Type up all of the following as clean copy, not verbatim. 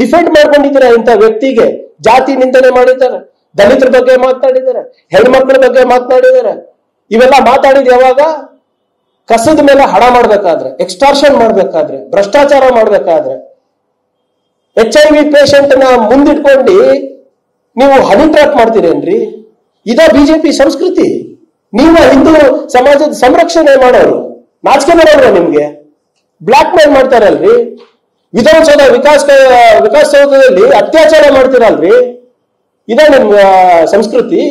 Defend ಮಾಡ್ಕೊಂಡಿದ್ದೀರಾ ಇಂಥ ವ್ಯಕ್ತಿಗೆ. ಜಾತಿ ನಿಂದನೆ ಮಾಡಿದ್ದಾರೆ, ದಲಿತರ ಬಗ್ಗೆ ಮಾತನಾಡಿದ್ದಾರೆ, ಹೆಣ್ಮಕ್ಳ ಬಗ್ಗೆ ಮಾತನಾಡಿದ್ದಾರೆ. ಇವೆಲ್ಲ ಮಾತಾಡಿದ ಯಾವಾಗ? ಕಸದ ಮೇಲೆ ಹಣ ಮಾಡ್ಬೇಕಾದ್ರೆ, ಎಕ್ಸ್ಟಾರ್ಷನ್ ಮಾಡ್ಬೇಕಾದ್ರೆ, ಭ್ರಷ್ಟಾಚಾರ ಮಾಡ್ಬೇಕಾದ್ರೆ, HIV ಪೇಷಂಟ್ ನ ಮುಂದಿಟ್ಕೊಂಡು ನೀವು ಹನಿ ಟ್ರ್ಯಾಪ್ ಮಾಡ್ತೀರೇನ್ರಿ? ಇದ ಬಿಜೆಪಿ ಸಂಸ್ಕೃತಿ? ನೀವು ಹಿಂದೂ ಸಮಾಜದ ಸಂರಕ್ಷಣೆ ಮಾಡೋರು, ನಾಚಿಕೆ ಬರೋರು ನಿಮ್ಗೆ? ಬ್ಲಾಕ್ ಮೇಲ್ ಮಾಡ್ತಾರಲ್ರಿ, ವಿಧಾನಸೌಧ ವಿಕಾಸಸೌಧದಲ್ಲಿ ಅತ್ಯಾಚಾರ ಮಾಡ್ತೀರಲ್ರಿ, ಇದ ನಿಮ್ ಸಂಸ್ಕೃತಿ?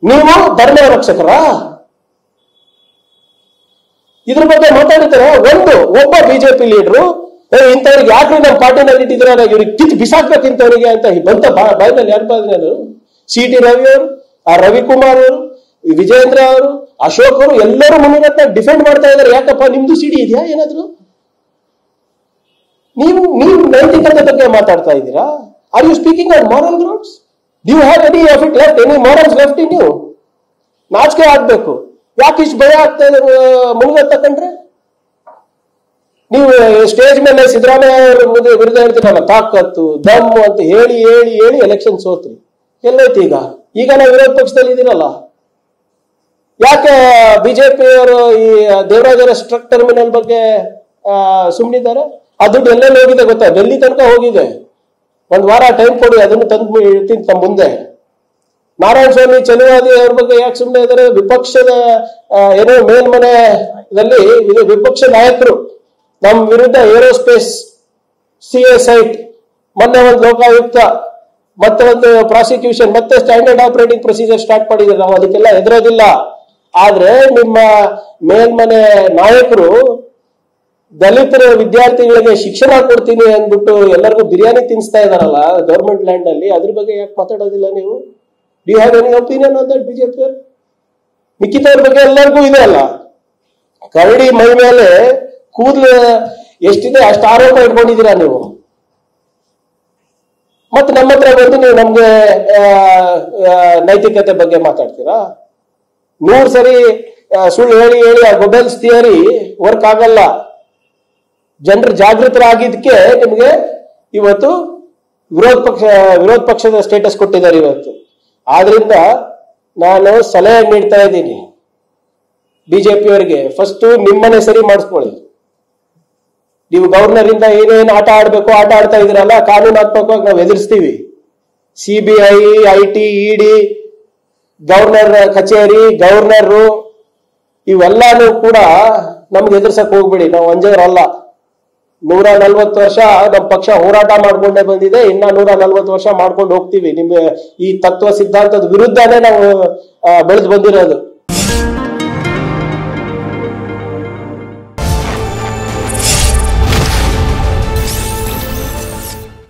ನೀವು ಧರ್ಮ ರಕ್ಷಕರ? ಇದ್ರ ಬಗ್ಗೆ ಮಾತಾಡ್ತಾರ? ಒಬ್ಬ ಬಿಜೆಪಿ ಲೀಡರು ಇಂಥವ್ರಿಗೆ ಯಾಕೆ ನಮ್ಮ ಪಾರ್ಟಿನಲ್ಲಿ ಇಟ್ಟಿದ್ರ, ಇವ್ರಿಗೆ ಕಿತ್ತು ಬಿಸಾಕ್ಬೇಕು ಇಂಥವ್ರಿಗೆ ಅಂತ ಬಂತ ಬಾಯ್ನಲ್ಲಿ ಯಾರು ಬಂದ್ರು? CT ರವಿ ಅವರು, ರವಿಕುಮಾರ್ ಅವರು, ವಿಜಯೇಂದ್ರ ಅವರು, ಅಶೋಕ್ ಅವರು ಎಲ್ಲರೂ ಮುನಿರತ್ನ ಡಿಫೆಂಡ್ ಮಾಡ್ತಾ ಇದ್ದಾರೆ. ಯಾಕಪ್ಪ, ನಿಮ್ದು ಸಿಡಿ ಇದೆಯಾ ಏನಾದ್ರು? ನೀವು ನೈತಿಕತೆ ಬಗ್ಗೆ ಮಾತಾಡ್ತಾ ಇದ್ದೀರಾ? Are you speaking on moral grounds? Do have any of it left, any morals left in you? ನಾಚಿಕೆ ಆಗ್ಬೇಕು. ಯಾಕೆ ಇಷ್ಟು ಭಯ ಆಗ್ತಾ ಇದೆ ಮುನಿರತ್ನ ಕಂಡ್ರೆ? ನೀವು ಸ್ಟೇಜ್ ಮೇಲೆ ಸಿದ್ದರಾಮಯ್ಯ ಅವರ ವಿರುದ್ಧ ಹೇಳ್ತೀರಲ್ಲ, ತಾಕತ್ತು ದಮ್ಮು ಅಂತ ಹೇಳಿ ಹೇಳಿ ಹೇಳಿ ಎಲೆಕ್ಷನ್ ಸೋತ್ರಿ. ಎಲ್ಲೈತಿ ಈಗ ನಾವು ವಿರೋಧ ಪಕ್ಷದಲ್ಲಿ ಇದೀರಲ್ಲ. ಯಾಕೆ ಬಿಜೆಪಿ ಅವರು ಈ ದೇವರಾಜ ಟ್ರಕ್ ಟರ್ಮಿನಲ್ ಬಗ್ಗೆ ಸುಮ್ಮನಿದ್ದಾರೆ? ಆ ದುಡ್ಡು ಎಲ್ಲೆಲ್ಲಿ ಹೋಗಿದೆ ಗೊತ್ತಾ? ಡೆಲ್ಲಿ ತನಕ ಹೋಗಿದೆ. ಒಂದ್ ವಾರ ಟೈಮ್ ಕೊಡಿ, ಅದನ್ನು ತಂದು ಇಡ್ತೀನಿ ತಮ್ಮ ಮುಂದೆ. ನಾರಾಯಣ ಸ್ವಾಮಿ ಚಲುವಾದಿ ಅವ್ರ ಬಗ್ಗೆ ಯಾಕೆ ಸುಮ್ಮನೆ ಇದ್ದಾರೆ? ವಿಪಕ್ಷದ ಏನೋ ಮೇಲ್ಮನೆಯಲ್ಲಿ ಇದು ವಿಪಕ್ಷ ನಾಯಕರು ನಮ್ಮ ವಿರುದ್ಧ ಏರೋಸ್ಪೇಸ್ CA ಸೈಟ್, ಮೊನ್ನೆ ಒಂದು ಲೋಕಾಯುಕ್ತ, ಮತ್ತೆ ಒಂದು ಪ್ರಾಸಿಕ್ಯೂಷನ್, ಮತ್ತೆ ಸ್ಟ್ಯಾಂಡರ್ಡ್ ಆಪರೇಟಿಂಗ್ ಪ್ರೊಸೀಜರ್ ಸ್ಟಾರ್ಟ್ ಮಾಡಿದ್ರೆ ನಾವು ಅದಕ್ಕೆಲ್ಲ ಹೆದರೋದಿಲ್ಲ. ಆದ್ರೆ ನಿಮ್ಮ ಮೇಲ್ಮನೆ ನಾಯಕರು ದಲಿತರ ವಿದ್ಯಾರ್ಥಿಗಳಿಗೆ ಶಿಕ್ಷಣ ಕೊಡ್ತೀನಿ ಅಂದ್ಬಿಟ್ಟು ಎಲ್ಲರಿಗೂ ಬಿರಿಯಾನಿ ತಿನ್ನಿಸ್ತಾ ಇದಾರಲ್ಲ ಗವರ್ಮೆಂಟ್ ಲ್ಯಾಂಡ್ ಅಲ್ಲಿ, ಅದ್ರ ಬಗ್ಗೆ ಯಾಕೆ ಮಾತಾಡೋದಿಲ್ಲ ನೀವು? D have any opinion on that BJP ಅವರು? ಮಿಕ್ಕಿದವ್ರ ಬಗ್ಗೆ ಎಲ್ಲರಿಗೂ ಇದೆ ಅಲ್ಲ. ಕರಡಿ ಮೈ ಮೇಲೆ ಕೂದಲು ಎಷ್ಟಿದೆ ಅಷ್ಟು ಆರೋಪ ಇಟ್ಕೊಂಡಿದ್ದೀರಾ ನೀವು. ಮತ್ತೆ ನಮ್ಮ ಹತ್ರ ಬಂದು ನೀವು ನಮ್ಗೆ ನೈತಿಕತೆ ಬಗ್ಗೆ ಮಾತಾಡ್ತೀರಾ? 100 ಸರಿ ಸುಳ್ಳು ಹೇಳಿ ಹೇಳಿ ಆ ಗೊಬೆಲ್ಸ್ ಥಿಯರಿ ವರ್ಕ್ ಆಗಲ್ಲ. ಜನರು ಜಾಗೃತರಾಗಿದ್ದಕ್ಕೆ ನಿಮ್ಗೆ ಇವತ್ತು ವಿರೋಧ ಪಕ್ಷದ ಸ್ಟೇಟಸ್ ಕೊಟ್ಟಿದ್ದಾರೆ ಇವತ್ತು. ಆದ್ರಿಂದ ನಾನು ಸಲಹೆ ನೀಡ್ತಾ ಇದ್ದೀನಿ ಬಿಜೆಪಿಯವರಿಗೆ, ಫಸ್ಟ್ ನಿಮ್ಮನೆ ಸರಿ ಮಾಡಿಸ್ಕೊಳ್ಳಿ. ನೀವು ಗವರ್ನರ್ ಇಂದ ಏನೇನು ಆಟ ಆಡ್ಬೇಕು ಆಟ ಆಡ್ತಾ ಇದ್ರಲ್ಲ, ಕಾನೂನಾತ್ಮಕವಾಗಿ ನಾವು ಎದುರಿಸ್ತೀವಿ. CBI, IT, ED, ಗವರ್ನರ್ ಕಚೇರಿ, ಗವರ್ನರು ಇವೆಲ್ಲಾನು ಕೂಡ ನಮ್ಗೆ ಎದುರ್ಸಕ್ ಹೋಗ್ಬೇಡಿ. ನಾವು ಅಂಜವರಲ್ಲ. 140 ವರ್ಷ ನಮ್ಮ ಪಕ್ಷ ಹೋರಾಟ ಮಾಡ್ಕೊಂಡೇ ಬಂದಿದೆ, ಇನ್ನ 140 ವರ್ಷ ಮಾಡ್ಕೊಂಡು ಹೋಗ್ತೀವಿ. ನಿಮ್ಮ ಈ ತತ್ವ ಸಿದ್ಧಾಂತದ ವಿರುದ್ಧನೇ ನಾವು ಬೆಳೆದು ಬಂದಿರೋದು.